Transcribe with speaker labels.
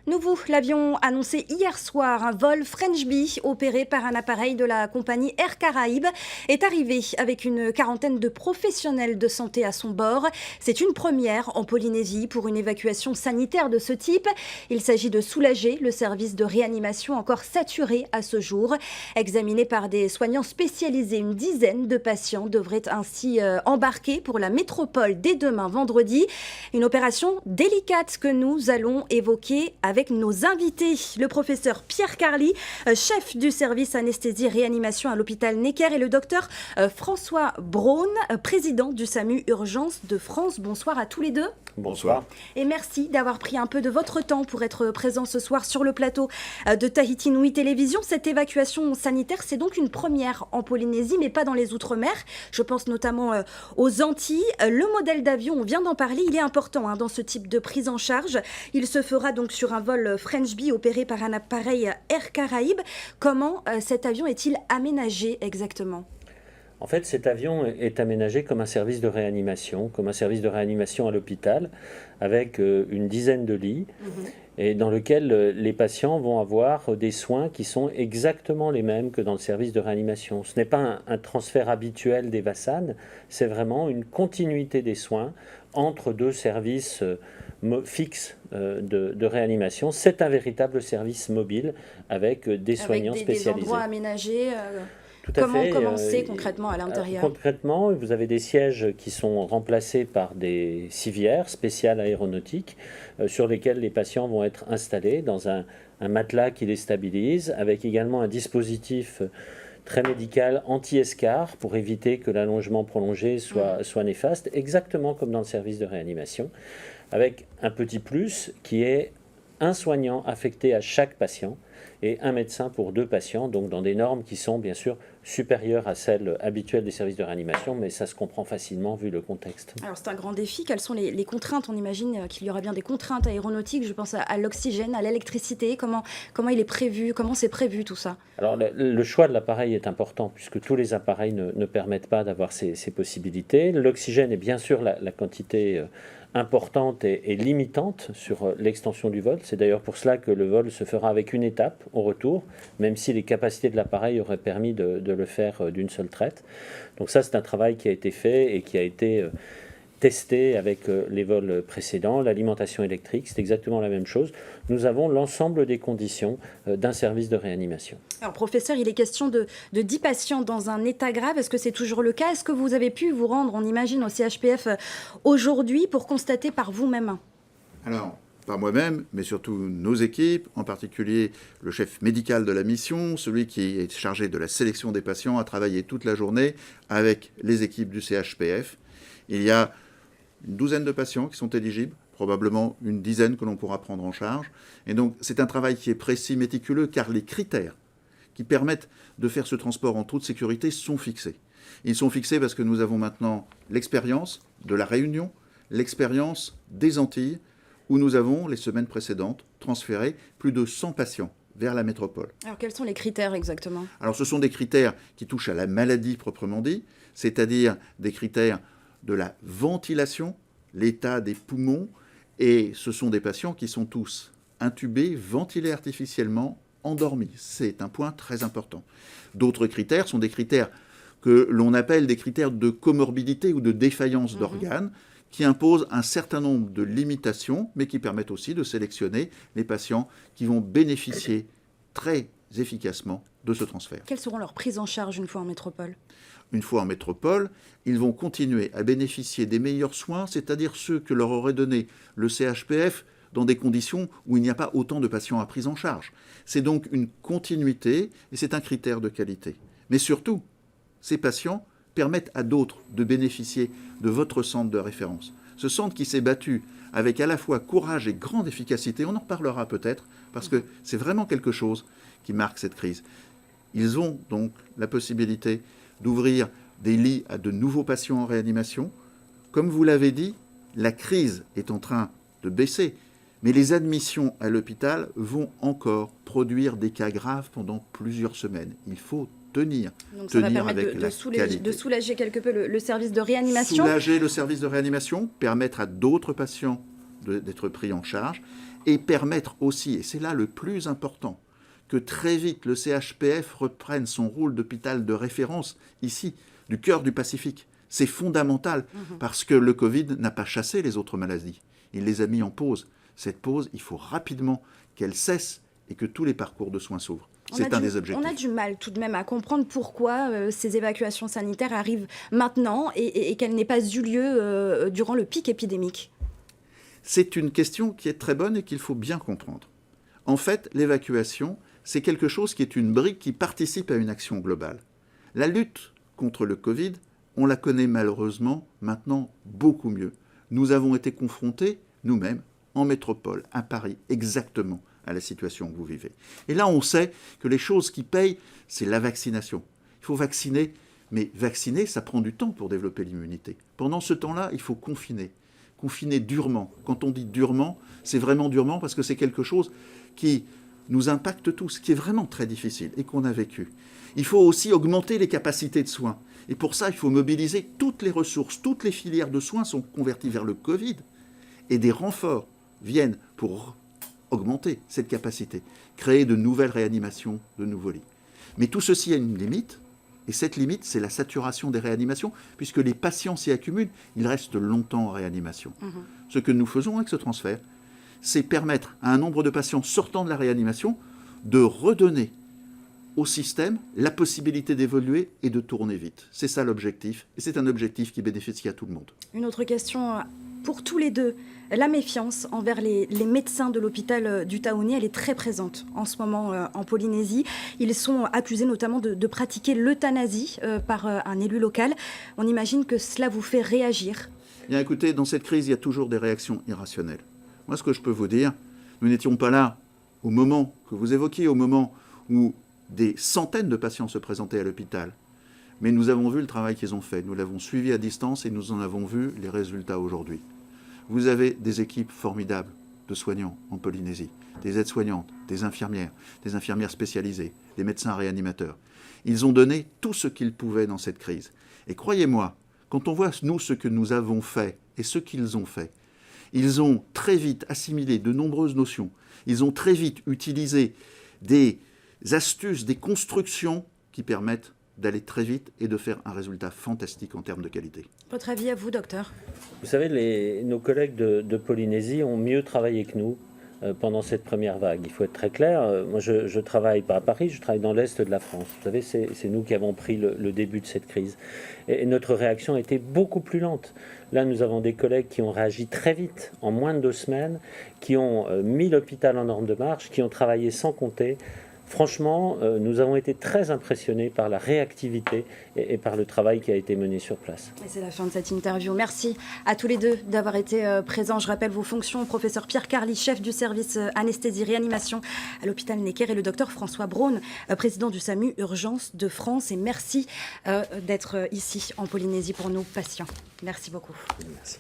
Speaker 1: Nous vous l'avions annoncé hier soir, un vol French Bee opéré par un appareil de la compagnie Air Caraïbes est arrivé avec une quarantaine de professionnels de santé à son bord. C'est une première en Polynésie pour une évacuation sanitaire de ce type. Il s'agit de soulager le service de réanimation encore saturé à ce jour. Examiné par des soignants spécialisés, une dizaine de patients devraient ainsi embarquer pour la métropole dès demain vendredi. Une opération délicate que nous allons évoquer avec nos invités. Le professeur Pierre Carly, chef du service anesthésie-réanimation à l'hôpital Necker, et le docteur François Braun, président du SAMU Urgence de France. Bonsoir à tous les deux.
Speaker 2: Bonsoir.
Speaker 1: Et merci d'avoir pris un peu de votre temps pour être présent ce soir sur le plateau de Tahiti Nui Télévision. Cette évacuation sanitaire, c'est donc une première en Polynésie, mais pas dans les Outre-mer. Je pense notamment aux Antilles. Le modèle d'avion, on vient d'en parler, il est important dans ce type de prise en charge. Il se fera donc sur un vol French Bee opéré par un appareil Air Caraïbes. Comment cet avion est-il aménagé exactement ?
Speaker 2: En fait, cet avion est aménagé comme un service de réanimation, à l'hôpital, avec une dizaine de lits, et dans lequel les patients vont avoir des soins qui sont exactement les mêmes que dans le service de réanimation. Ce n'est pas un transfert habituel des VASAN, c'est vraiment une continuité des soins entre deux services fixe de réanimation. C'est un véritable service mobile avec des soignants spécialisés.
Speaker 1: Des endroits aménagés.
Speaker 2: Tout à fait.
Speaker 1: Comment c'est concrètement à l'intérieur ?
Speaker 2: Concrètement, vous avez des sièges qui sont remplacés par des civières spéciales aéronautiques sur lesquelles les patients vont être installés dans un matelas qui les stabilise, avec également un dispositif très médical anti-escar pour éviter que l'allongement prolongé soit néfaste, exactement comme dans le service de réanimation, avec un petit plus qui est un soignant affecté à chaque patient et un médecin pour 2 patients, donc dans des normes qui sont bien sûr supérieures à celles habituelles des services de réanimation, mais ça se comprend facilement vu le contexte.
Speaker 1: Alors c'est un grand défi. Quelles sont les contraintes ? On imagine qu'il y aura bien des contraintes aéronautiques. Je pense à l'oxygène, à l'électricité. Comment il est prévu ? Comment c'est prévu tout ça ?
Speaker 2: Alors le choix de l'appareil est important puisque tous les appareils ne permettent pas d'avoir ces possibilités. L'oxygène est bien sûr la quantité importante et limitante sur l'extension du vol. C'est d'ailleurs pour cela que le vol se fera avec une étape au retour, même si les capacités de l'appareil auraient permis de le faire d'une seule traite. Donc ça, c'est un travail qui a été fait et qui a été testé avec les vols précédents. L'alimentation électrique, c'est exactement la même chose. Nous avons l'ensemble des conditions d'un service de réanimation.
Speaker 1: Alors professeur, il est question de 10 patients dans un état grave. Est-ce que c'est toujours le cas ? Est-ce que vous avez pu vous rendre, on imagine, au CHPF aujourd'hui pour constater par vous-même ?
Speaker 3: Alors, par moi-même, mais surtout nos équipes, en particulier le chef médical de la mission, celui qui est chargé de la sélection des patients, a travaillé toute la journée avec les équipes du CHPF. Il y a une douzaine de patients qui sont éligibles, probablement une dizaine que l'on pourra prendre en charge. Et donc, c'est un travail qui est précis, méticuleux, car les critères qui permettent de faire ce transport en toute sécurité sont fixés. Ils sont fixés parce que nous avons maintenant l'expérience de la Réunion, l'expérience des Antilles, où nous avons, les semaines précédentes, transféré plus de 100 patients vers la métropole.
Speaker 1: Alors, quels sont les critères exactement ?
Speaker 3: Alors, ce sont des critères qui touchent à la maladie proprement dit, c'est-à-dire des critères de la ventilation, l'état des poumons, et ce sont des patients qui sont tous intubés, ventilés artificiellement, endormis. C'est un point très important. D'autres critères sont des critères que l'on appelle des critères de comorbidité ou de défaillance d'organes, qui imposent un certain nombre de limitations, mais qui permettent aussi de sélectionner les patients qui vont bénéficier très efficacement de ce transfert.
Speaker 1: Quelles seront leurs prises en charge une fois en métropole ?
Speaker 3: Une fois en métropole, ils vont continuer à bénéficier des meilleurs soins, c'est-à-dire ceux que leur aurait donné le CHPF dans des conditions où il n'y a pas autant de patients à prise en charge. C'est donc une continuité et c'est un critère de qualité. Mais surtout, ces patients permettent à d'autres de bénéficier de votre centre de référence. Ce centre qui s'est battu avec à la fois courage et grande efficacité, on en reparlera peut-être, parce que c'est vraiment quelque chose qui marque cette crise. Ils ont donc la possibilité d'ouvrir des lits à de nouveaux patients en réanimation. Comme vous l'avez dit, la crise est en train de baisser, mais les admissions à l'hôpital vont encore produire des cas graves pendant plusieurs semaines. Il faut tenir.
Speaker 1: Donc ça va permettre de soulager quelque peu le service de réanimation.
Speaker 3: Soulager le service de réanimation, permettre à d'autres patients d'être pris en charge et permettre aussi, et c'est là le plus important, que très vite le CHPF reprenne son rôle d'hôpital de référence ici, du cœur du Pacifique. C'est fondamental parce que le Covid n'a pas chassé les autres maladies. Il les a mis en pause. Cette pause, il faut rapidement qu'elle cesse et que tous les parcours de soins s'ouvrent. C'est un des objectifs.
Speaker 1: On a du mal tout de même à comprendre pourquoi ces évacuations sanitaires arrivent maintenant et qu'elles n'aient pas eu lieu durant le pic épidémique.
Speaker 3: C'est une question qui est très bonne et qu'il faut bien comprendre. En fait, l'évacuation, c'est quelque chose qui est une brique qui participe à une action globale. La lutte contre le Covid, on la connaît malheureusement maintenant beaucoup mieux. Nous avons été confrontés, nous-mêmes, en métropole, à Paris, exactement à la situation que vous vivez. Et là, on sait que les choses qui payent, c'est la vaccination. Il faut vacciner, mais vacciner, ça prend du temps pour développer l'immunité. Pendant ce temps-là, il faut confiner. Confiner durement. Quand on dit durement, c'est vraiment durement parce que c'est quelque chose qui nous impacte tous, qui est vraiment très difficile et qu'on a vécu. Il faut aussi augmenter les capacités de soins. Et pour ça, il faut mobiliser toutes les ressources. Toutes les filières de soins sont converties vers le Covid. Et des renforts viennent pour augmenter cette capacité, créer de nouvelles réanimations, de nouveaux lits. Mais tout ceci a une limite. Et cette limite, c'est la saturation des réanimations, puisque les patients s'y accumulent, ils restent longtemps en réanimation. Ce que nous faisons avec ce transfert, c'est permettre à un nombre de patients sortant de la réanimation de redonner au système la possibilité d'évoluer et de tourner vite. C'est ça l'objectif, et c'est un objectif qui bénéficie à tout le monde.
Speaker 1: Une autre question pour tous les deux. La méfiance envers les médecins de l'hôpital du Taouni, elle est très présente en ce moment en Polynésie. Ils sont accusés notamment de pratiquer l'euthanasie par un élu local. On imagine que cela vous fait réagir.
Speaker 3: Bien écoutez, dans cette crise, il y a toujours des réactions irrationnelles. Moi, ce que je peux vous dire, nous n'étions pas là au moment que vous évoquiez, au moment où des centaines de patients se présentaient à l'hôpital. Mais nous avons vu le travail qu'ils ont fait. Nous l'avons suivi à distance et nous en avons vu les résultats aujourd'hui. Vous avez des équipes formidables de soignants en Polynésie, des aides-soignantes, des infirmières spécialisées, des médecins réanimateurs. Ils ont donné tout ce qu'ils pouvaient dans cette crise. Et croyez-moi, quand on voit, nous, ce que nous avons fait et ce qu'ils ont fait, ils ont très vite assimilé de nombreuses notions. Ils ont très vite utilisé des astuces, des constructions qui permettent d'aller très vite et de faire un résultat fantastique en termes de qualité.
Speaker 1: Votre avis à vous, docteur?
Speaker 2: Vous savez, nos collègues de Polynésie ont mieux travaillé que nous pendant cette première vague. Il faut être très clair. Moi, je travaille pas à Paris, je travaille dans l'Est de la France. Vous savez, c'est nous qui avons pris le début de cette crise. Et notre réaction a été beaucoup plus lente. Là, nous avons des collègues qui ont réagi très vite, en moins de 2 semaines, qui ont mis l'hôpital en norme de marche, qui ont travaillé sans compter. Franchement, nous avons été très impressionnés par la réactivité et par le travail qui a été mené sur place.
Speaker 1: Et c'est la fin de cette interview. Merci à tous les deux d'avoir été présents. Je rappelle vos fonctions, professeur Pierre Carly, chef du service anesthésie-réanimation à l'hôpital Necker, et le docteur François Braun, président du SAMU Urgence de France. Et merci d'être ici en Polynésie pour nos patients. Merci beaucoup.
Speaker 2: Merci.